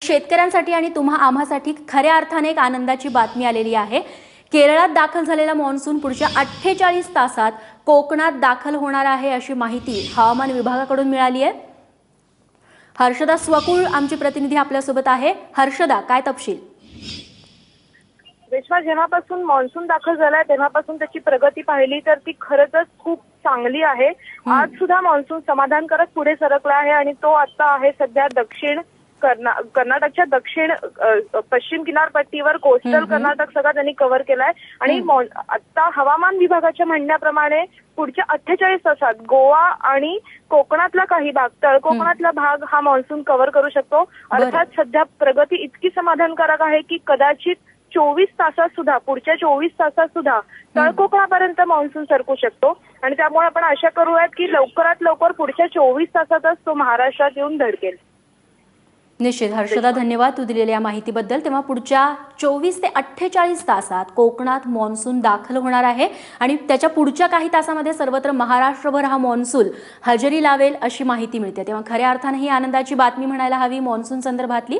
शेतकऱ्यांसाठी आणि आम्हासाठी खऱ्या अर्थाने एक आनंदाची बातमी आलेली आहे। केरळात दाखल झालेला मॉन्सून पुढच्या 48 तासात कोकणात दाखल होणार आहे अशी माहिती हवामान विभागाकडून मिळाली आहे। हर्षदा स्वकुळ आमची प्रतिनिधी आपल्या सोबत आहे। हर्षदा, काय तपशील? रेश्मा, जेव्हापासून मॉन्सून दाखल झालाय तेव्हापासून त्याची प्रगती पाहिली तर ती खरंच खूप चांगली आहे। आज सुद्धा मॉन्सून समाधानकारक पुढे सरकला आहे आणि तो आता आहे सध्या दक्षिण कर्नाटकच्या दक्षिण पश्चिम किनारपट्टीवर कोस्टल कर्नाटक सगळं त्यांनी कव्हर केलाय आणि आता हवामान विभागाच्या म्हणण्याप्रमाणे पुढच्या 48 तासात गोवा आणि कोकणातला काही भाग, तळ कोकणातला भाग हा मॉन्सून कव्हर करू शकतो। अर्थात सध्या प्रगती इतकी समाधानकारक आहे की कदाचित 24 तासात सुद्धा, पुढच्या 24 तासात सुद्धा तळ कोकणापर्यंत मॉन्सून सरकू शकतो आणि त्यामुळे आपण आशा करूयात की लवकरात लवकर पुढच्या 24 तासातच तो महाराष्ट्रात येऊन धडकेल। निश्चित हर्षदा, धन्यवाद तू दिलेल्या माहितीबद्दल। तेव्हा पुढच्या 24 ते 48 तासात कोकणात मॉन्सून दाखल होणार आहे आणि त्याच्या पुढच्या काही तासामध्ये सर्वत्र महाराष्ट्रभर हा मॉन्सून हजेरी लावेल अशी माहिती मिळते। तेव्हा खऱ्या अर्थाने ही आनंदाची बातमी म्हणायला हवी मॉन्सून संदर्भातली।